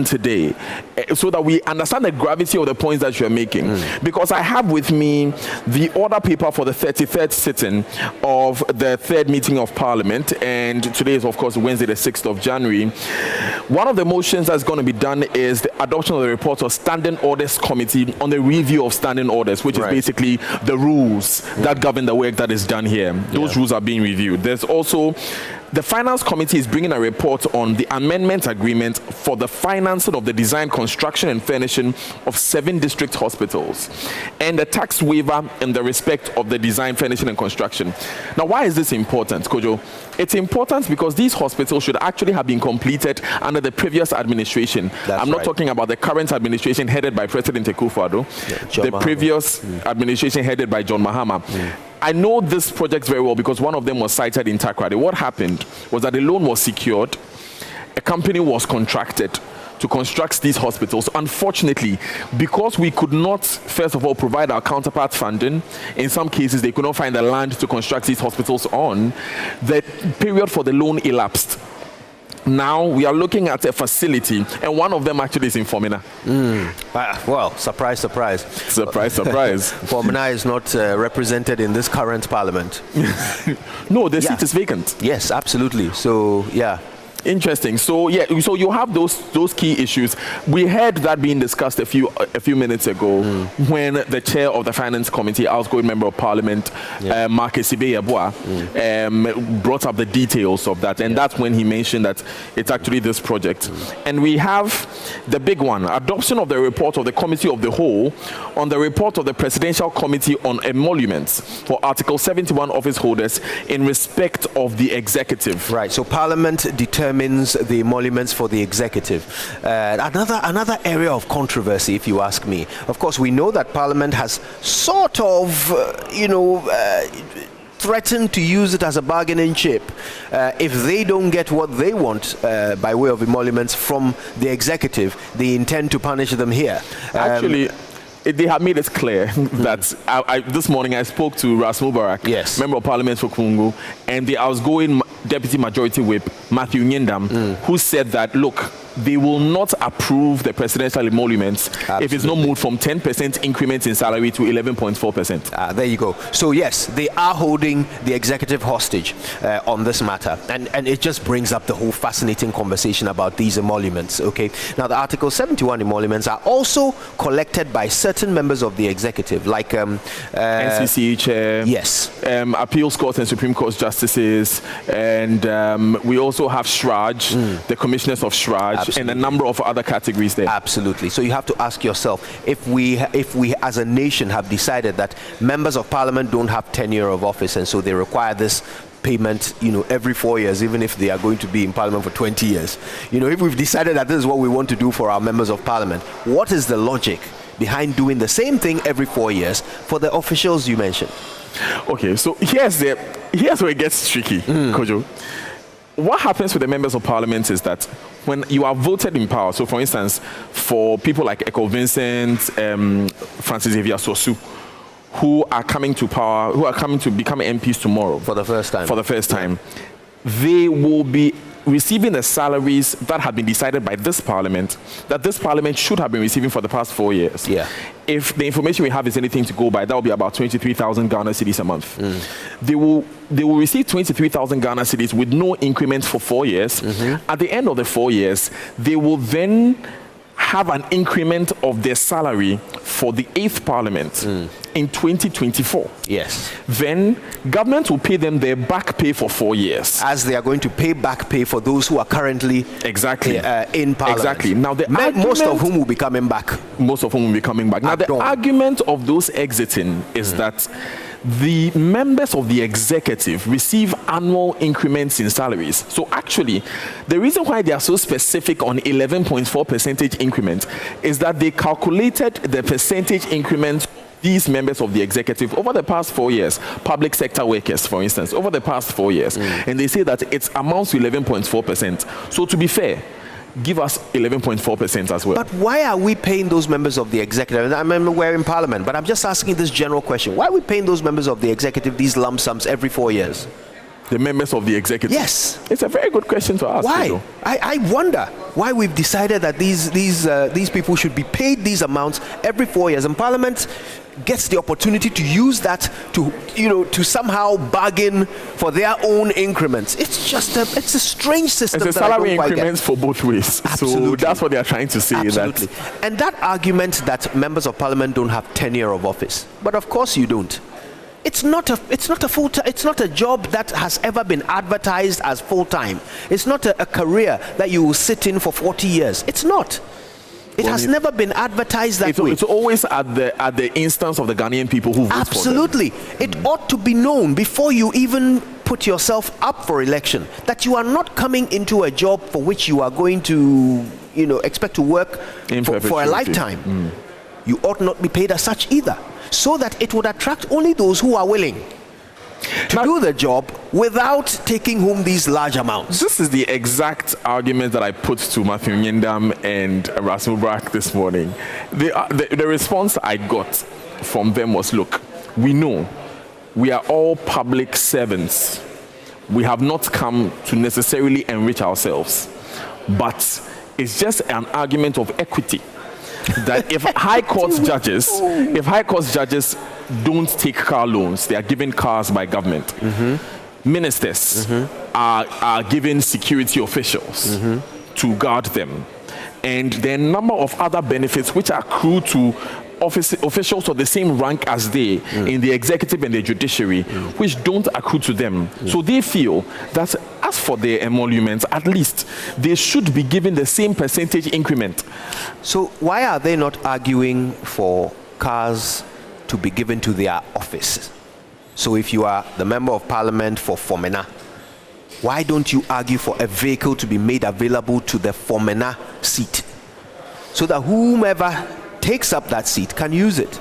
today so that we understand the gravity of the points that you're making. Because I have with me the order paper for the 33rd sitting of the 3rd meeting of Parliament, and today is of course Wednesday the 6th of January. One of the motions that's going to be done is the adoption of the report of Standing Orders Committee on the review of standing orders, which is basically the rules that govern the work that is done here. Those rules are being reviewed. There's also the Finance Committee is bringing a report on the amendment agreement for the financing of the design, construction and furnishing of 7 district hospitals and the tax waiver in the respect of the design, furnishing and construction. Now, why is this important, Kojo? It's important because these hospitals should actually have been completed under the previous administration. I'm not talking about the current administration headed by President Akufo-Addo, the previous administration headed by John Mahama. I know this project very well because one of them was cited in Takrady. What happened was that the loan was secured, a company was contracted to construct these hospitals. Unfortunately, because we could not, first of all, provide our counterpart funding, in some cases they could not find the land to construct these hospitals on, the period for the loan elapsed. Now we are looking at a facility, and one of them actually is in Formina. Well, surprise, surprise. Surprise, surprise. Formina is not represented in this current parliament. No, the seat is vacant. Yes, absolutely. So, yeah. Interesting. So so you have those key issues. We heard that being discussed a few minutes ago when the chair of the Finance Committee, outgoing member of Parliament, Marcus Ibeyabua, brought up the details of that, and that's when he mentioned that it's actually this project. And we have the big one: adoption of the report of the Committee of the Whole on the report of the Presidential Committee on Emoluments for Article 71 office holders in respect of the executive. Right. So Parliament determines the emoluments for the executive. Another area of controversy, if you ask me. Of course, we know that Parliament has sort of, threatened to use it as a bargaining chip. If they don't get what they want by way of emoluments from the executive, they intend to punish them here. Actually, they have made it clear that this morning I spoke to Ras Mubarak, member of Parliament for Kungu, and the outgoing Deputy Majority Whip, Matthew Nyendam, who said that, look, they will not approve the presidential emoluments if it's not moved from 10% increments in salary to 11.4%. There you go. So yes, they are holding the executive hostage on this matter, and it just brings up the whole fascinating conversation about these emoluments. Okay, now the Article 71 emoluments are also collected by certain members of the executive, like NCC chair, appeals court and Supreme Court justices, and we also have Shraj, the commissioners of Shraj. And a number of other categories there. Absolutely. So you have to ask yourself, if we as a nation have decided that members of Parliament don't have tenure of office, and so they require this payment, every 4 years, even if they are going to be in Parliament for 20 years. If we've decided that this is what we want to do for our members of Parliament, what is the logic behind doing the same thing every 4 years for the officials you mentioned? Okay, so here's where it gets tricky, Kojo. What happens with the members of Parliament is that when you are voted in power, so for instance, for people like Echo Vincent, Francis Xavier Sosu, who are coming to power, who are coming to become MPs tomorrow for the first time, they will be receiving the salaries that have been decided by this Parliament, that this Parliament should have been receiving for the past 4 years. If the information we have is anything to go by, that will be about 23,000 Ghana cedis a month. They will receive 23,000 Ghana cedis with no increment for 4 years. At the end of the 4 years, they will then have an increment of their salary for the 8th Parliament in 2024. Then government will pay them their back pay for 4 years. As they are going to pay back pay for those who are currently in Parliament. Now, most of whom will be coming back. Now, the argument of those exiting is that the members of the executive receive annual increments in salaries. So actually, the reason why they are so specific on 11.4% increment is that they calculated the percentage increment these members of the executive over the past 4 years, public sector workers, for instance, over the past 4 years, and they say that it amounts to 11.4%. So to be fair, give us 11.4% as well. But why are we paying those members of the executive? I remember we're in Parliament, but I'm just asking this general question. Why are we paying those members of the executive these lump sums every 4 years? the members of the executive? Yes. It's a very good question to ask. Why? I wonder why we've decided that these people should be paid these amounts every 4 years, and Parliament gets the opportunity to use that to somehow bargain for their own increments. It's a strange system. It's a salary increments for both ways. Absolutely. So that's what they are trying to say. Absolutely. And that argument that members of Parliament don't have tenure of office, but of course you don't. It's not a job that has ever been advertised as full-time. It's not a career that you will sit in for 40 years. It's not. It has never been advertised that way. It's always at the instance of the Ghanaian people who vote Absolutely. for them. It ought to be known before you even put yourself up for election that you are not coming into a job for which you are going to, expect to work for a lifetime. You ought not be paid as such either, so that it would attract only those who are willing to do the job without taking home these large amounts. This is the exact argument that I put to Matthew Nyendam and Rasmus Brack this morning. The response I got from them was, look, we know we are all public servants. We have not come to necessarily enrich ourselves, but it's just an argument of equity. That if high court judges don't take car loans, they are given cars by government. Ministers are given security officials to guard them, and there are a number of other benefits which are accrued to officials of the same rank as they in the executive and the judiciary, which don't accrue to them. So they feel that as for their emoluments, at least they should be given the same percentage increment. So why are they not arguing for cars to be given to their office? So if you are the member of Parliament for Fomena, why don't you argue for a vehicle to be made available to the Fomena seat, so that whomever takes up that seat can use it?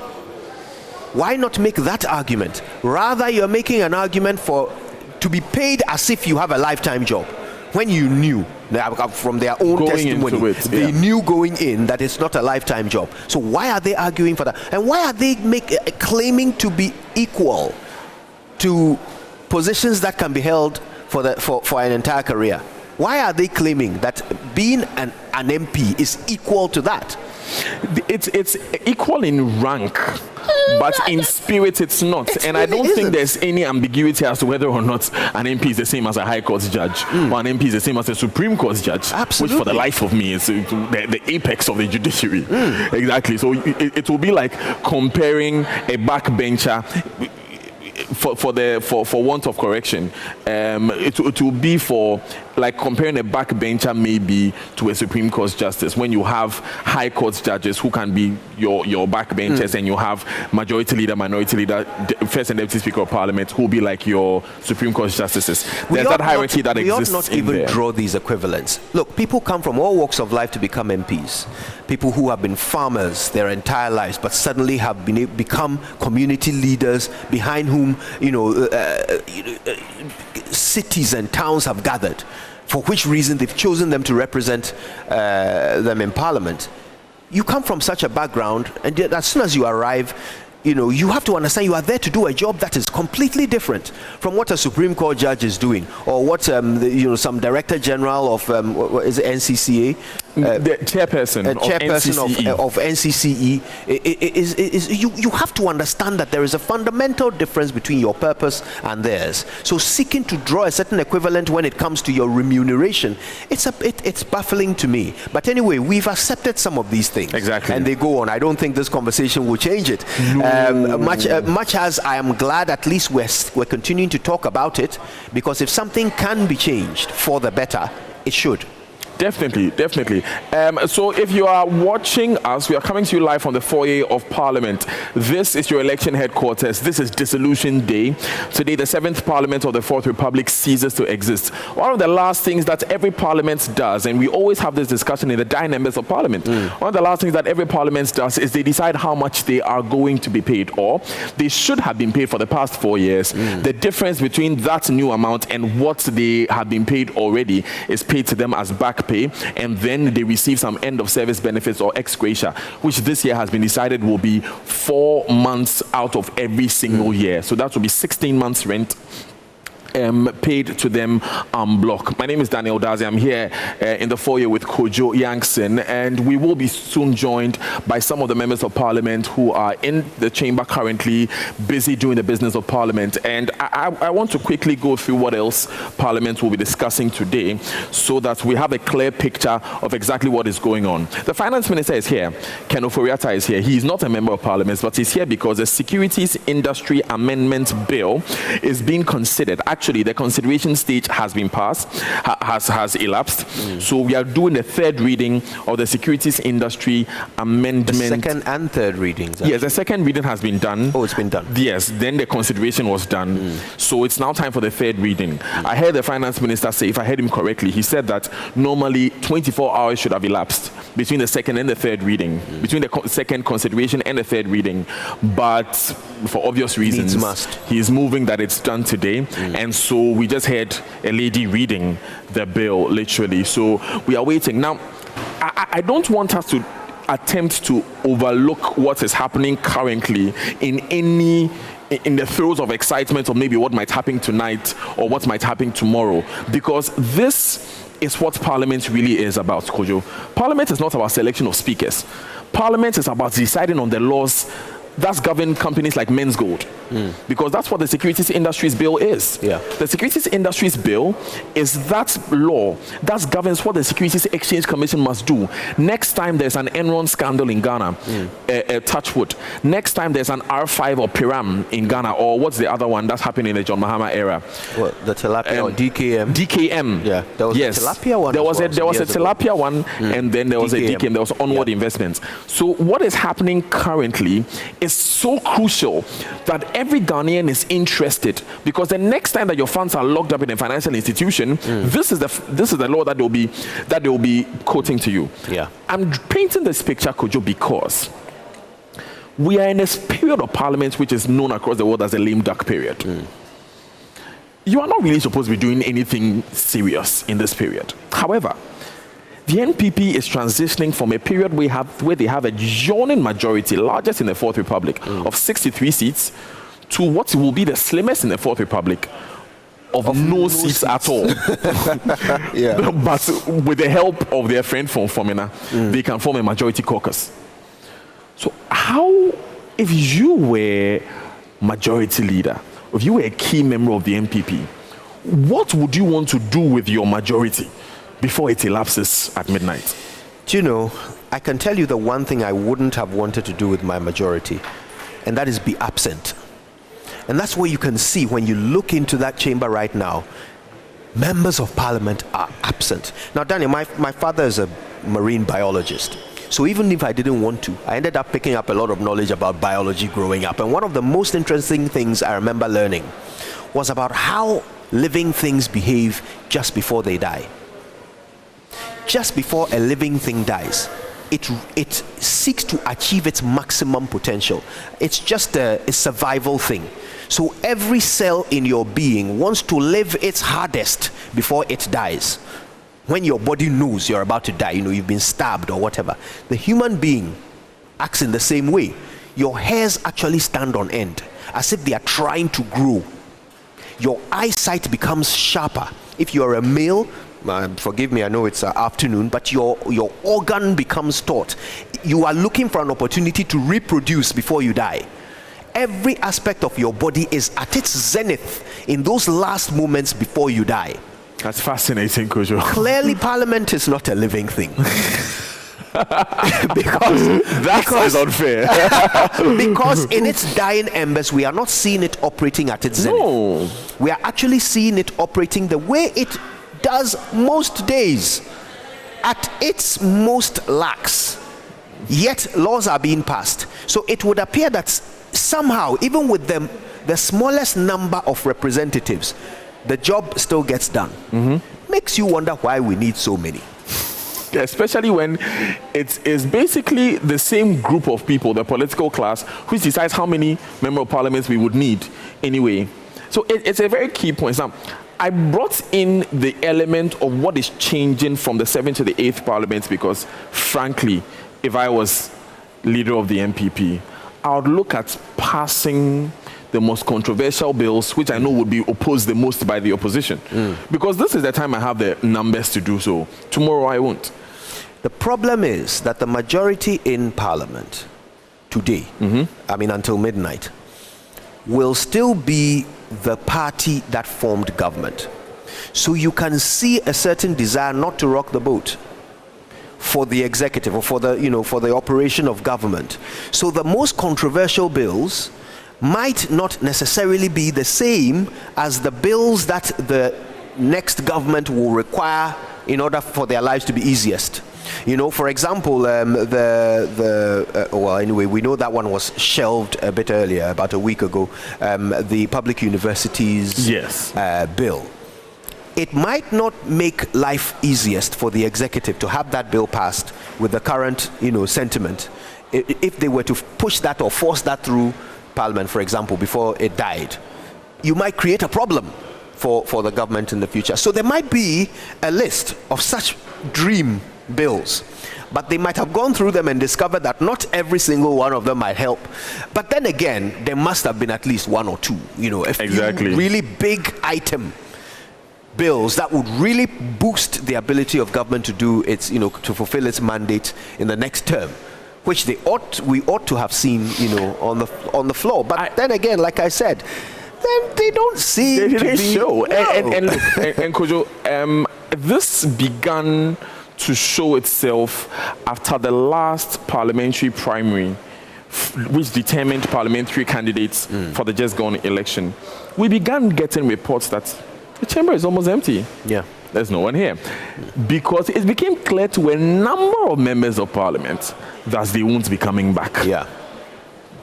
Why not make that argument? Rather, you're making an argument to be paid as if you have a lifetime job, when you knew from their own testimony, they knew going in that it's not a lifetime job. So why are they arguing for that? And why are they claiming to be equal to positions that can be held for an entire career? Why are they claiming that being an MP is equal to that? It's equal in rank, but in spirit it's not. And I don't think there's any ambiguity as to whether or not an MP is the same as a High Court judge, or an MP is the same as a Supreme Court judge. Absolutely. Which for the life of me is the apex of the judiciary. Exactly. So it will be like comparing a backbencher, for want of correction, it will be for like comparing a backbencher maybe to a Supreme Court justice, when you have High Court judges who can be your backbenchers, and you have Majority Leader, Minority Leader, First and Deputy Speaker of Parliament who will be like your Supreme Court justices. There's that hierarchy that exists. We ought not even draw these equivalents. Look, people come from all walks of life to become MPs. People who have been farmers their entire lives, but suddenly have become community leaders behind whom cities and towns have gathered, for which reason they've chosen them to represent them in Parliament. You come from such a background, and yet as soon as you arrive, you have to understand you are there to do a job that is completely different from what a Supreme Court judge is doing, or what some Director General of what is it, NCCA, the chairperson of NCCE is. You have to understand that there is a fundamental difference between your purpose and theirs. So seeking to draw a certain equivalent when it comes to your remuneration, it's baffling to me. But anyway, we've accepted some of these things. Exactly. And they go on. I don't think this conversation will change it. No. Much as I am glad at least we're continuing to talk about it, because if something can be changed for the better, it should. Definitely. So if you are watching us, we are coming to you live from the foyer of Parliament. This is your election headquarters. This is Dissolution Day. Today, the 7th Parliament of the 4th Republic ceases to exist. One of the last things that every Parliament does, and we always have this discussion in the dynamics of Parliament, one of the last things that every Parliament does is they decide how much they are going to be paid, or they should have been paid for the past 4 years. The difference between that new amount and what they have been paid already is paid to them as back pay, and then they receive some end of service benefits or ex gratia, which this year has been decided will be 4 months out of every single year. So that will be 16 months rent, paid to them block. My name is Daniel Dazi. I'm here in the foyer with Kojo Yankson, and we will be soon joined by some of the members of Parliament who are in the chamber currently busy doing the business of Parliament. And I want to quickly go through what else Parliament will be discussing today so that we have a clear picture of exactly what is going on. The Finance Minister is here. Ken Ofori-Atta is here. He is not a member of Parliament, but he's here because the Securities Industries Amendment Bill is being considered. Actually, the consideration stage has been passed, has elapsed. So we are doing the third reading of the Securities Industry Amendment. The second and third readings. Yes, the second reading has been done. Oh, it's been done. Yes, then the consideration was done. So it's now time for the third reading. I heard the Finance Minister say, if I heard him correctly, he said that normally 24 hours should have elapsed between the second and the third reading, between the second consideration and the third reading. But for obvious reasons, he is moving that it's done today. And so we just heard a lady reading the bill, literally. So we are waiting. Now, I don't want us to attempt to overlook what is happening currently in the throes of excitement of maybe what might happen tonight or what might happen tomorrow. Because this is what Parliament really is about, Kojo. Parliament is not about selection of speakers. Parliament is about deciding on the laws that's govern companies like Men's Gold, because that's what the Securities Industries Bill is. The Securities Industries Bill is that law that governs what the Securities Exchange Commission must do. Next time there's an Enron scandal in Ghana, Touchwood. Next time there's an R5 or Piram in Ghana, or what's the other one that's happening in the John Mahama era? Well, the tilapia or DKM. DKM. Yeah, there was a tilapia one. There was a tilapia one, and then there was a DKM. There was onward investments. So what is happening currently is so crucial that every Ghanaian is interested, because the next time that your funds are locked up in a financial institution, this is the law that they will be quoting to you. I'm painting this picture, Kojo, because we are in a period of Parliament which is known across the world as the lame duck period. You are not really supposed to be doing anything serious in this period. However, the NPP is transitioning from a period where they have a yawning majority, largest in the Fourth Republic, of 63 seats, to what will be the slimmest in the Fourth Republic of no seats at all. But with the help of their friend from Fomena, they can form a majority caucus. So how, if you were majority leader, if you were a key member of the NPP, what would you want to do with your majority before it elapses at midnight? Do you know, I can tell you the one thing I wouldn't have wanted to do with my majority, and that is be absent. And that's what you can see when you look into that chamber right now. Members of Parliament are absent. Now, Daniel, my father is a marine biologist. So even if I didn't want to, I ended up picking up a lot of knowledge about biology growing up. And one of the most interesting things I remember learning was about how living things behave just before they die. Just before a living thing dies, it seeks to achieve its maximum potential. It's just a survival thing. So every cell in your being wants to live its hardest before it dies. When your body knows you're about to die, you've been stabbed or whatever, the human being acts in the same way. Your hairs actually stand on end, as if they are trying to grow. Your eyesight becomes sharper. If you're a male, forgive me, I know it's afternoon, but your organ becomes taut. You are looking for an opportunity to reproduce before you die. Every aspect of your body is at its zenith in those last moments before you die. That's fascinating, Kojo. Clearly, Parliament is not a living thing. That's unfair. Because in its dying embers, we are not seeing it operating at its zenith. No. We are actually seeing it operating the way it does most days, at its most lax. Yet laws are being passed. So it would appear that somehow, even with the smallest number of representatives, the job still gets done. Makes you wonder why we need so many. Especially when it is basically the same group of people, the political class, which decides how many member of parliaments we would need anyway. So it's a very key point. Now, I brought in the element of what is changing from the 7th to the 8th parliament because, frankly, if I was leader of the NPP, I would look at passing the most controversial bills, which I know would be opposed the most by the opposition. Because this is the time I have the numbers to do so. Tomorrow I won't. The problem is that the majority in Parliament today, I mean until midnight, will still be the party that formed government. So you can see a certain desire not to rock the boat for the executive or for the, for the operation of government. So the most controversial bills might not necessarily be the same as the bills that the next government will require in order for their lives to be easiest. For example, well, anyway, we know that one was shelved a bit earlier, about a week ago, the public universities bill. It might not make life easiest for the executive to have that bill passed with the current, sentiment. If they were to push that or force that through Parliament, for example, before it died, you might create a problem for the government in the future. So there might be a list of such dream bills, but they might have gone through them and discovered that not every single one of them might help. But then again, there must have been at least one or two, a few really big item bills that would really boost the ability of government to do its, to fulfill its mandate in the next term, which we ought to have seen, on the floor. But then again, like I said, then they don't seem to be. Show. No. And Kojo, this began to show itself after the last parliamentary primary, which determined parliamentary candidates for the just gone election. We began getting reports that the chamber is almost empty. Yeah. There's no one here. Because it became clear to a number of members of parliament that they won't be coming back. Yeah.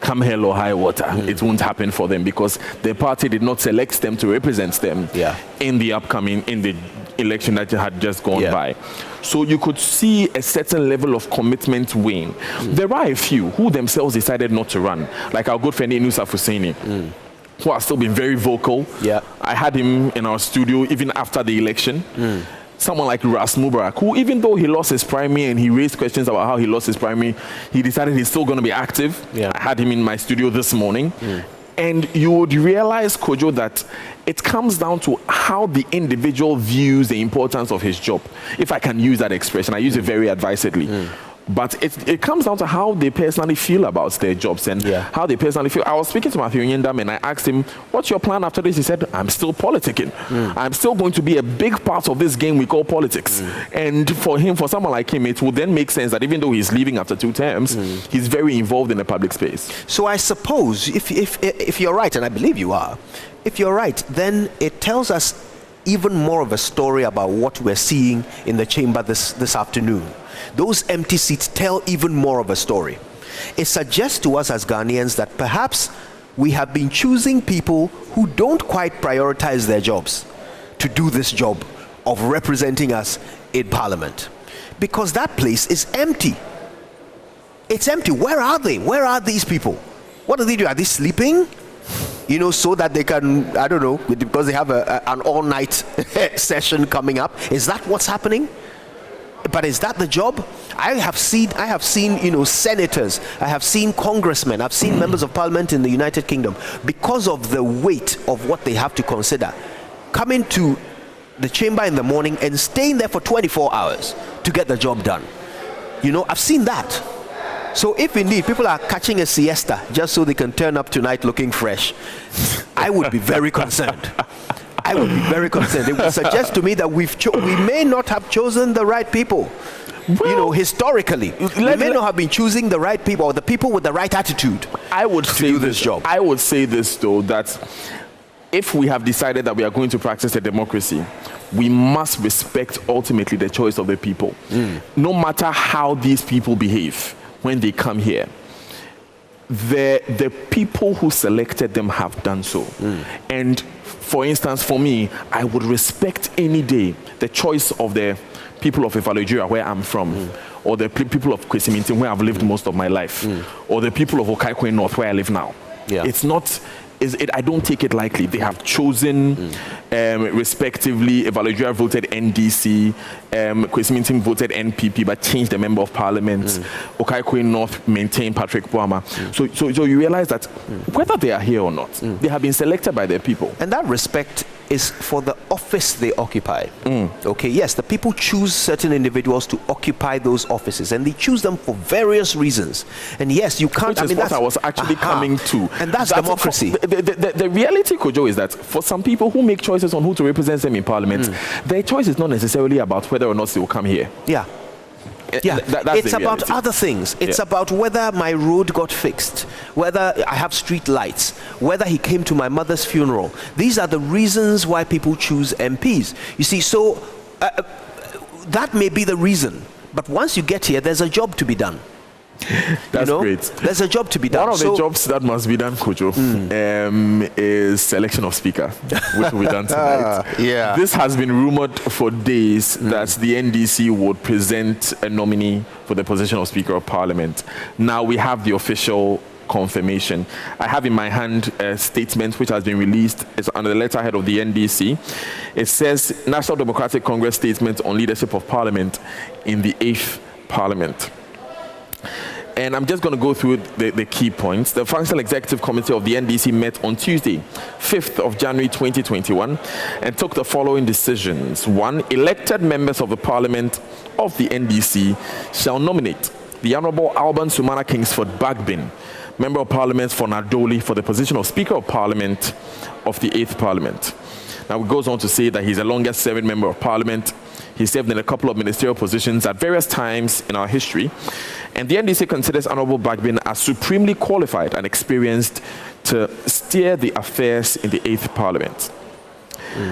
Come hell or high water, it won't happen for them because the party did not select them to represent them in the election that had just gone by. So you could see a certain level of commitment wane. There are a few who themselves decided not to run, like our good friend Inusa Fuseni, who has still been very vocal. I had him in our studio even after the election. Someone like Ras Mubarak, who even though he lost his primary and he raised questions about how he lost his primary, he decided he's still going to be active. I had him in my studio this morning. And you would realize, Kojo, that it comes down to how the individual views the importance of his job. If I can use that expression, I use it very advisedly. But it comes down to how they personally feel about their jobs and how they personally feel. I was speaking to Matthew Nyendam and I asked him, what's your plan after this? He said, I'm still politicking. I'm still going to be a big part of this game we call politics. And for someone like him, it would then make sense that even though he's leaving after 2 terms, he's very involved in the public space. So I suppose if you're right, and I believe you are, if you're right, then it tells us even more of a story about what we're seeing in the chamber this afternoon. Those empty seats tell even more of a story. It suggests to us as Ghanaians that perhaps we have been choosing people who don't quite prioritize their jobs to do this job of representing us in Parliament. Because that place is empty. It's empty. Where are they? Where are these people? What do they do? Are they sleeping? So that they can, I don't know, because they have an all-night session coming up. Is that what's happening? But is that the job? I have seen, senators, I have seen congressmen, I've seen members of parliament in the United Kingdom, because of the weight of what they have to consider, coming to the chamber in the morning and staying there for 24 hours to get the job done. I've seen that. So if indeed people are catching a siesta just so they can turn up tonight looking fresh, I would be very concerned. I would be very concerned. It would suggest to me that we may not have chosen the right people. Well, historically, we may not have been choosing the right people or the people with the right attitude. I would say do this job. I would say this though, that if we have decided that we are going to practice a democracy, we must respect ultimately the choice of the people, no matter how these people behave when they come here. The people who selected them have done so. And for instance, for me, I would respect any day the choice of the people of Nigeria, where I'm from, or the people of Kwesimintin, where I've lived most of my life, or the people of Okaikwe North, where I live now. It's not I don't take it lightly. They have chosen, respectively, Evaluator voted NDC, Kwesi Mintim voted NPP, but changed the Member of Parliament. Okai-Queen North maintained Patrick Boama. So you realize that whether they are here or not, they have been selected by their people. And that respect is for the office they occupy. Okay, yes, the people choose certain individuals to occupy those offices, and they choose them for various reasons. And yes, you can't. Which is what I was actually coming to. And that's democracy. The reality, Kojo, is that for some people who make choices on who to represent them in Parliament, their choice is not necessarily about whether or not they will come here. Yeah. Yeah, it's about other things. It's about whether my road got fixed, whether I have street lights, whether he came to my mother's funeral. These are the reasons why people choose MPs. You see, so that may be the reason. But once you get here, there's a job to be done. That's great. There's a job to be done. One of the jobs that must be done, Kojo, is selection of speaker, which will be done tonight. This has been rumored for days that the NDC would present a nominee for the position of Speaker of Parliament. Now we have the official confirmation. I have in my hand a statement which has been released. It's under the letterhead of the NDC. It says National Democratic Congress Statement on Leadership of Parliament in the 8th Parliament. And I'm just going to go through the key points. The Functional Executive Committee of the NDC met on Tuesday, 5th of January 2021, and took the following decisions. 1. Elected members of the Parliament of the NDC shall nominate the Honourable Alban Sumana Kingsford Bagbin, Member of Parliament for Nadoli, for the position of Speaker of Parliament of the 8th Parliament. Now, it goes on to say that he's the longest serving Member of Parliament. He served in a couple of ministerial positions at various times in our history. And the NDC considers Honourable Bagbin as supremely qualified and experienced to steer the affairs in the 8th Parliament.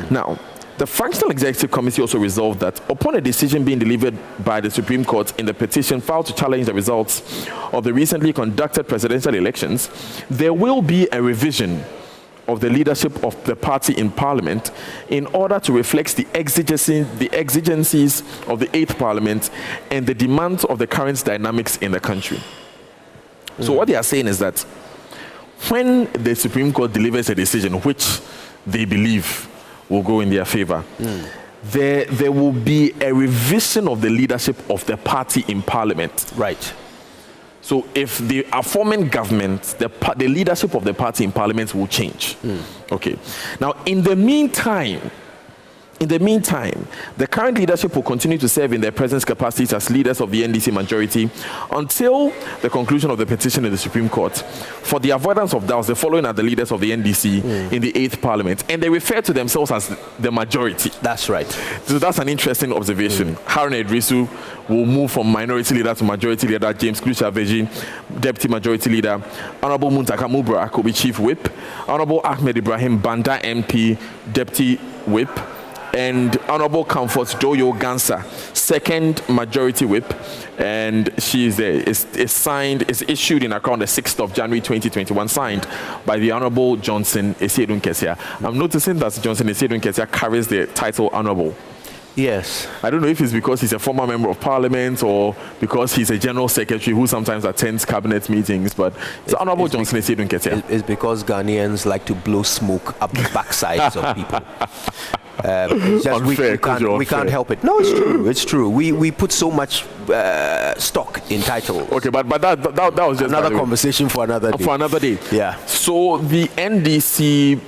Now, the Functional Executive Committee also resolved that upon a decision being delivered by the Supreme Court in the petition filed to challenge the results of the recently conducted presidential elections, there will be a revision of the leadership of the party in Parliament in order to reflect the exigencies of the 8th Parliament and the demands of the current dynamics in the country. So what they are saying is that when the Supreme Court delivers a decision which they believe will go in their favor, there will be a revision of the leadership of the party in Parliament. Right. So if they are forming government, the leadership of the party in Parliament will change. Okay. Now, in the meantime, the current leadership will continue to serve in their present capacities as leaders of the NDC majority until the conclusion of the petition in the Supreme Court. For the avoidance of doubts, the following are the leaders of the NDC in the 8th Parliament, and they refer to themselves as the majority. That's right. So that's an interesting observation. Harun Idrisu will move from minority leader to majority leader. James Klusha-Veji, deputy majority leader. Honorable Muntaka Mubarak will be chief whip. Honorable Ahmed Ibrahim Banda MP, deputy whip. And Honorable Comfort Doyo Gansa, second majority whip, and she is there. It's issued in account the 6th of January 2021, signed by the Honorable Johnson Esiedun Kesia. I'm noticing that Johnson Esiedun Kesia carries the title Honorable. Yes. I don't know if it's because he's a former member of parliament or because he's a general secretary who sometimes attends cabinet meetings, but it's Honorable Johnson Esiedun Kesia. It's because Ghanaians like to blow smoke up the backsides of people. We can't help it. No, it's true. It's true. We put so much stock in titles. Okay, but that was just another conversation for another day. For another day. Yeah. So the NDC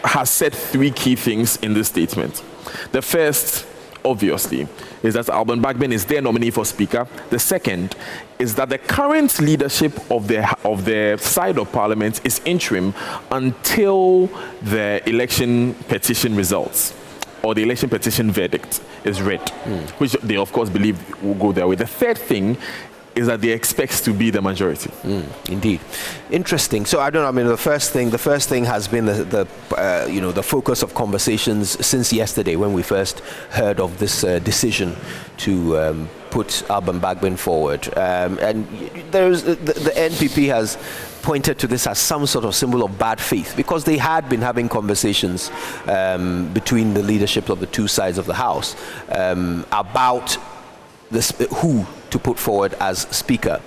has said 3 key things in this statement. The first, obviously, is that Alban Bagbin is their nominee for Speaker. The second is that the current leadership of the side of Parliament is interim until the election petition results or the election petition verdict is read, which they, of course, believe will go their way. The third thing is that they expect to be the majority. Indeed, interesting. So I don't know. I mean, the first thing has been the focus of conversations since yesterday when we first heard of this decision to put Alban Bagbin forward, and there's the NPP has pointed to this as some sort of symbol of bad faith because they had been having conversations between the leadership of the two sides of the House about who to put forward as Speaker.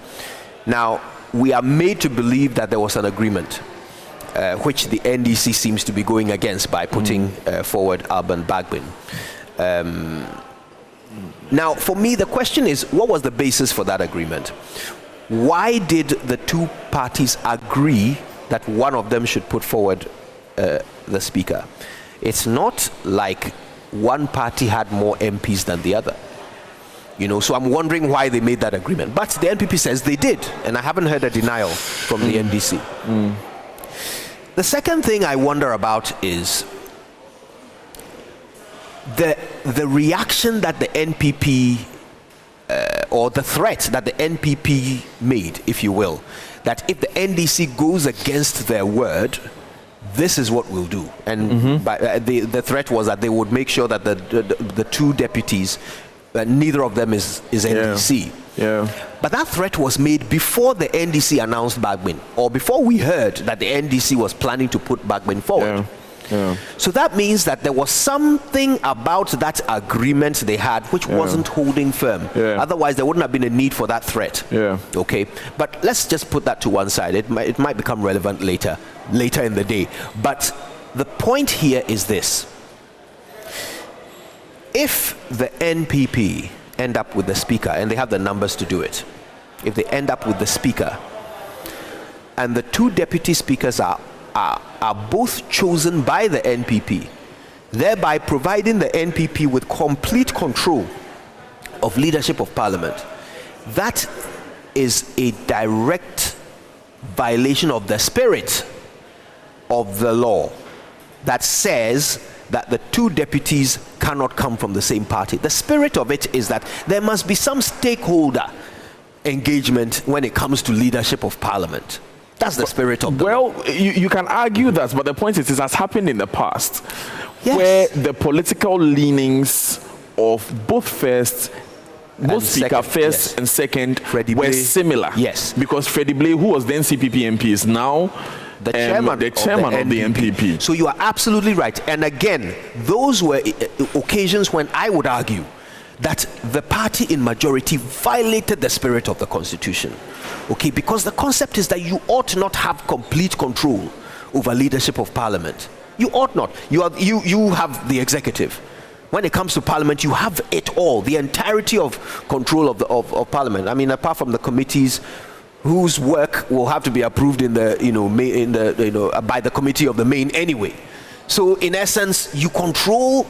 Now, we are made to believe that there was an agreement. which the NDC seems to be going against by putting forward Alban Bagbin. Now, for me, the question is, what was the basis for that agreement? Why did the two parties agree that one of them should put forward the Speaker? It's not like one party had more MPs than the other. So I'm wondering why they made that agreement. But the NPP says they did, and I haven't heard a denial from the NDC. The second thing I wonder about is the reaction that the NPP, or the threat that the NPP made, if you will, that if the NDC goes against their word, this is what we'll do. And the threat was that they would make sure that the two deputies, neither of them is NDC. But that threat was made before the NDC announced Bagbin, or before we heard that the NDC was planning to put Bagbin forward. So that means that there was something about that agreement they had which wasn't holding firm. Otherwise, there wouldn't have been a need for that threat. Okay, but let's just put that to one side. It might become relevant later in the day. But the point here is this: if the NPP end up with the Speaker, and they have the numbers to do it, if they end up with the Speaker, and the two deputy speakers are both chosen by the NPP, thereby providing the NPP with complete control of leadership of Parliament, that is a direct violation of the spirit of the law that says that the two deputies cannot come from the same party. The spirit of it is that there must be some stakeholder engagement when it comes to leadership of Parliament. That's the spirit of the law. You can argue that, but the point is, it has happened in the past, where the political leanings of both Speaker first and second were similar. Because Freddie Blay, who was then CPP MP, is now the chairman of the NPP. So you are absolutely right. And again, those were occasions when I would argue that the party in majority violated the spirit of the Constitution. Okay, because the concept is that you ought not have complete control over leadership of Parliament. You ought not. You have the executive. When it comes to Parliament, you have it all, the entirety of control of Parliament. I mean, apart from the committees whose work will have to be approved by the committee of the main anyway. So in essence, you control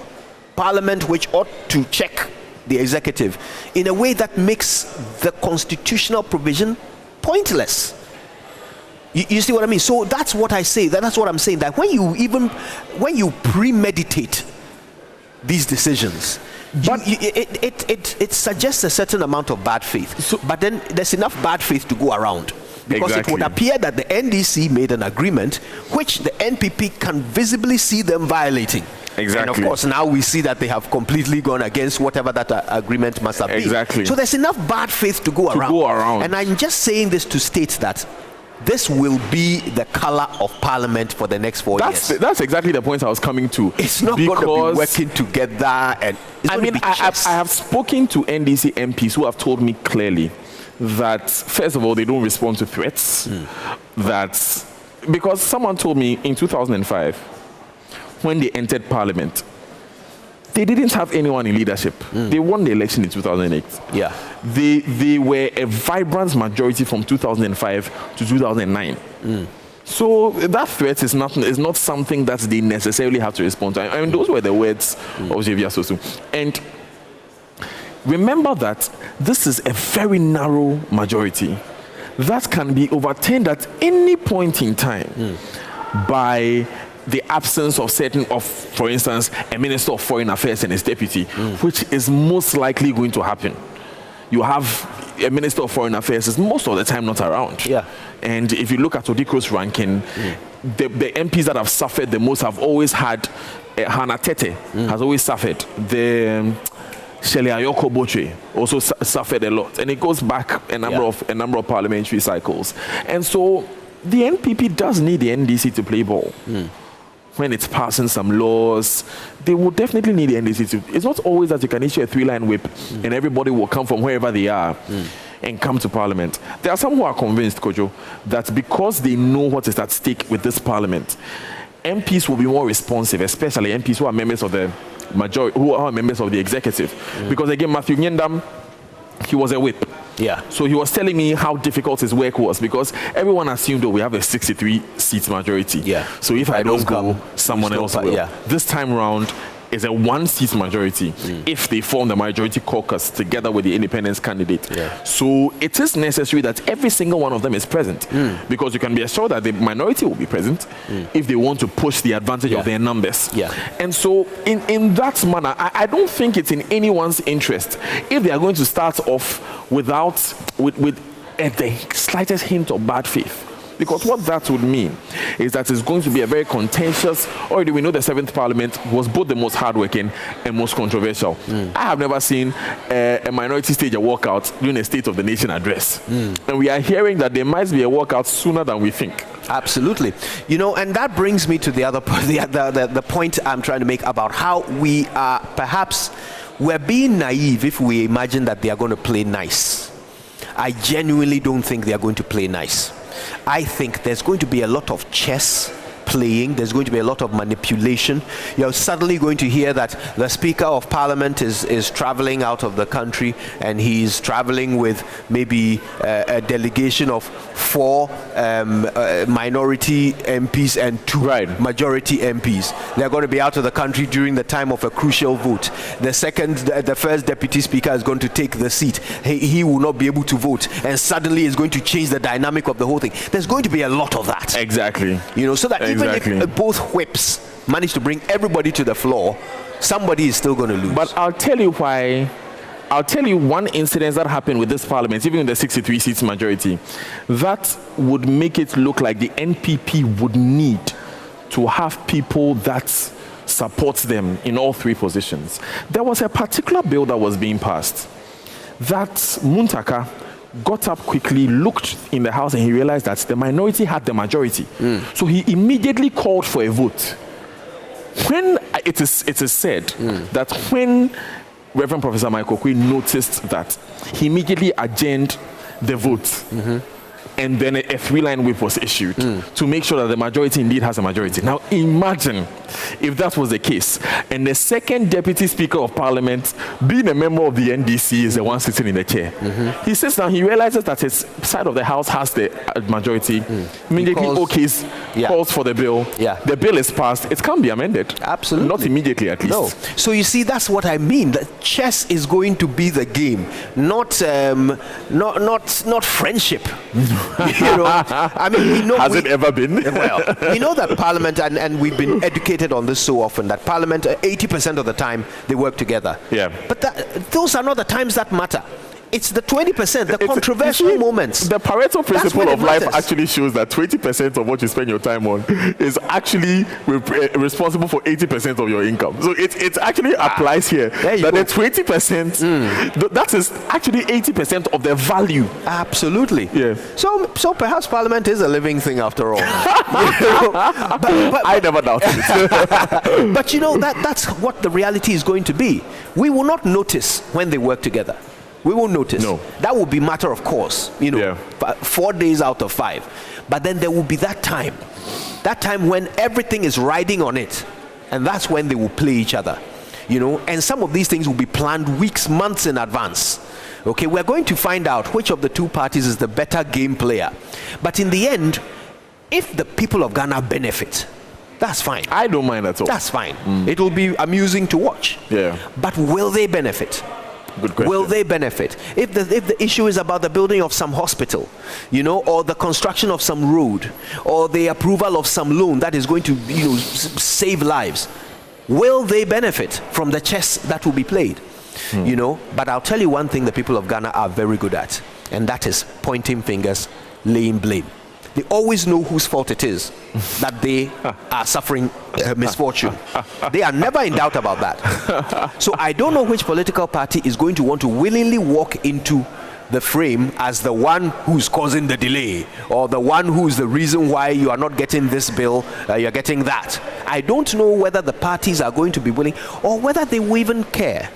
Parliament, which ought to check the executive in a way that makes the constitutional provision pointless. You see what I mean? So that's what I say. That's what I'm saying. That when you premeditate these decisions, it suggests a certain amount of bad faith. But then there's enough bad faith to go around. Because it would appear that the NDC made an agreement which the NPP can visibly see them violating. And of course, now we see that they have completely gone against whatever that agreement must have been. So there's enough bad faith to go around. And I'm just saying this to state that this will be the color of Parliament for the next 4 years. That's exactly the point I was coming to. It's not going to be working together. And I have spoken to NDC MPs who have told me clearly that, first of all, they don't respond to threats. Because someone told me in 2005, when they entered Parliament, they didn't have anyone in leadership. They won the election in 2008. They were a vibrant majority from 2005 to 2009. So that threat is not something that they necessarily have to respond to. I mean, those were the words of Xavier Sosu. And remember that this is a very narrow majority that can be overturned at any point in time by the absence of for instance, a Minister of Foreign Affairs and his deputy, which is most likely going to happen. You have a Minister of Foreign Affairs is most of the time not around. And if you look at Odikro's ranking, the MPs that have suffered the most have always had Hannah Tete has always suffered. The Shelley Ayoko Boche also suffered a lot, and it goes back a number of parliamentary cycles. And so the NPP does need the NDC to play ball. When it's passing some laws, they will definitely need the NDC to. It's not always that you can issue a 3-line whip and everybody will come from wherever they are. and come to Parliament. There are some who are convinced, Kojo, that because they know what is at stake with this Parliament, MPs will be more responsive, especially MPs who are members of the majority, who are members of the executive. Because again, Matthew Nyendam, he was a whip. Yeah. So he was telling me how difficult his work was because everyone assumed that we have a 63 seats majority. Yeah. So if I don't go, someone else will. Yeah. This time round is a 1-seat majority if they form the majority caucus together with the independence candidate. Yeah. So it is necessary that every single one of them is present because you can be assured that the minority will be present if they want to push the advantage of their numbers. Yeah. And so in that manner, I don't think it's in anyone's interest if they are going to start off with the slightest hint of bad faith. Because what that would mean is that it's going to be a very contentious, already we know the 7th Parliament was both the most hardworking and most controversial. I have never seen a minority stage a walkout during a State of the Nation address. And we are hearing that there might be a walkout sooner than we think. Absolutely. You know, and that brings me to the point I'm trying to make about how we are perhaps, we're being naive if we imagine that they are going to play nice. I genuinely don't think they are going to play nice. I think there's going to be a lot of chess playing. There's going to be a lot of manipulation. You're suddenly going to hear that the Speaker of Parliament is traveling out of the country and he's traveling with maybe a delegation of 4 minority MPs and 2 majority MPs. They're going to be out of the country during the time of a crucial vote. The first Deputy Speaker is going to take the seat. He will not be able to vote, and suddenly it's going to change the dynamic of the whole thing. There's going to be a lot of that. Exactly. You know, so that even if both whips manage to bring everybody to the floor, somebody is still going to lose. But I'll tell you why. I'll tell you one incident that happened with this Parliament, even in the 63 seats majority, that would make it look like the NPP would need to have people that supports them in all 3 positions. There was a particular bill that was being passed that Muntaka got up quickly, looked in the House, and he realized that the minority had the majority. So he immediately called for a vote. When it is said that when Reverend Professor Michael Kwe noticed that, he immediately adjourned the vote. And then a 3-line whip was issued to make sure that the majority indeed has a majority. Now imagine if that was the case, and the second Deputy Speaker of Parliament, being a member of the NDC, is the one sitting in the chair. He sits down, he realizes that his side of the House has the majority, immediately calls for the bill. The bill is passed, it can't be amended. Absolutely. Not immediately, at least. No. So you see, that's what I mean. The chess is going to be the game, not friendship. You know, I mean, has it ever been? Well, we know that Parliament, and we've been educated on this so often, that Parliament, 80% of the time, they work together. But those are not the times that matter. It's the 20%, the controversial moments. The Pareto principle of life actually shows that 20% of what you spend your time on is actually responsible for 80% of your income. So it actually applies here. That the 20%, that is actually 80% of the value. Absolutely. So perhaps Parliament is a living thing after all. but I never doubted it. But you know, that's what the reality is going to be. We will not notice when they work together. We won't notice. No. That will be matter of course, 4 days out of 5. But then there will be that time when everything is riding on it, and that's when they will play each other, and some of these things will be planned weeks, months in advance. Okay, we're going to find out which of the 2 parties is the better game player. But in the end, if the people of Ghana benefit, that's fine. I don't mind at all. That's fine. It will be amusing to watch. But will they benefit? Good question. Will they benefit? If the issue is about the building of some hospital, or the construction of some road, or the approval of some loan that is going to, save lives, will they benefit from the chess that will be played? But I'll tell you one thing the people of Ghana are very good at, and that is pointing fingers, laying blame. They always know whose fault it is that they are suffering misfortune. They are never in doubt about that. So I don't know which political party is going to want to willingly walk into the frame as the one who's causing the delay, or the one who's the reason why you are not getting this bill, you're getting that. I don't know whether the parties are going to be willing, or whether they will even care.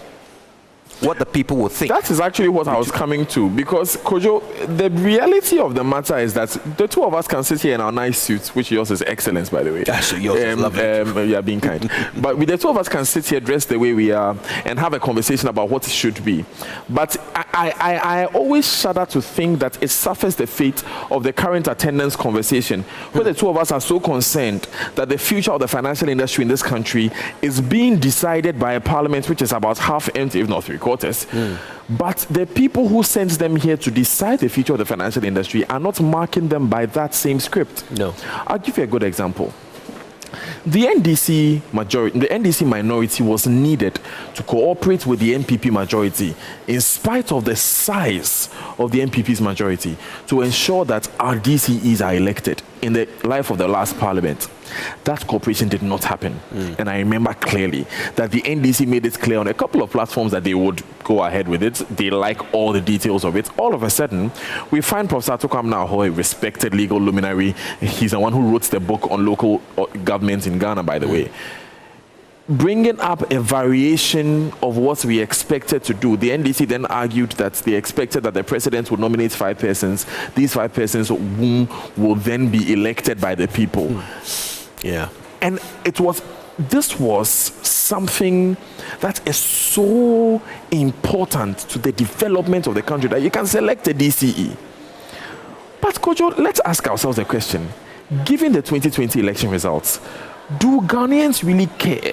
what the people will think. That is actually what I was coming to, because Kojo, the reality of the matter is that the two of us can sit here in our nice suits, which yours is excellence, by the way. So yours is lovely. Yeah, being kind. But the two of us can sit here dressed the way we are and have a conversation about what it should be. But I always shudder to think that it suffers the fate of the current attendance conversation, where the two of us are so concerned that the future of the financial industry in this country is being decided by a parliament which is about half empty, if not three-quarters. But the people who sent them here to decide the future of the financial industry are not marking them by that same script. No. I'll give you a good example. The NDC minority was needed to cooperate with the NPP majority in spite of the size of the NPP's majority to ensure that our DCEs are elected in the life of the last parliament. That cooperation did not happen. And I remember clearly that the NDC made it clear on a couple of platforms that they would go ahead with it. They like all the details of it. All of a sudden, we find Professor Atukwam now, a respected legal luminary. He's the one who wrote the book on local government in Ghana, by the way. Bringing up a variation of what we expected to do. The NDC then argued that they expected that the president would nominate 5 persons. These 5 persons will then be elected by the people. Yeah. And this was something that is so important to the development of the country that you can select a DCE. But Kojo, let's ask ourselves a question. Given the 2020 election results, do Ghanaians really care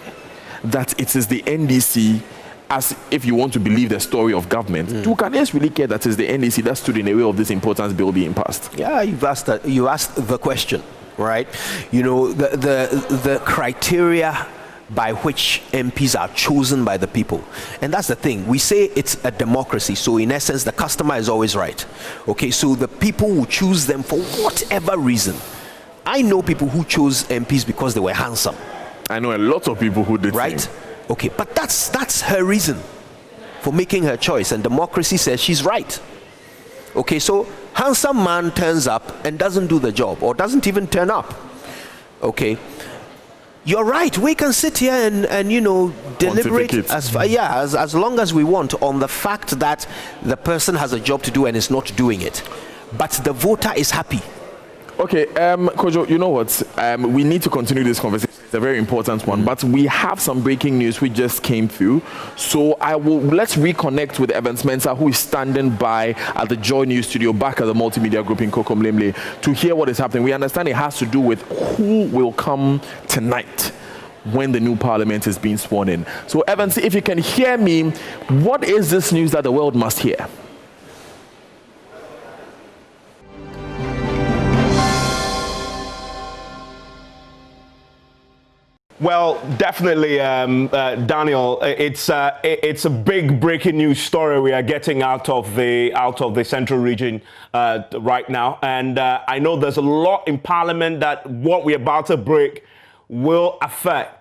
that it is the NDC, as if you want to believe the story of government, do Ghanaians really care that it's the NDC that stood in the way of this important bill being passed? Yeah, you asked the question, right? You know, the criteria by which MPs are chosen by the people. And that's the thing. We say it's a democracy, so in essence, the customer is always right. Okay, so the people will choose them for whatever reason. I know people who chose MPs because they were handsome. I know a lot of people who did. Right? Okay, but that's her reason for making her choice, and democracy says she's right. Okay, so handsome man turns up and doesn't do the job, or doesn't even turn up. Okay, you're right. We can sit here and you know, deliberate as long as we want on the fact that the person has a job to do and is not doing it, but the voter is happy. Okay, Kojo, you know what? We need to continue this conversation. It's a very important one, but we have some breaking news which just came through. So let's reconnect with Evans Mensah, who is standing by at the JoyNews studio back at the multimedia group in Kokomlemle, to hear what is happening. We understand it has to do with who will come tonight when the new parliament is being sworn in. So Evans, if you can hear me, what is this news that the world must hear? Well, definitely, Daniel. It's a big breaking news story we are getting out of the central region right now, and I know there's a lot in Parliament that what we're about to break will affect.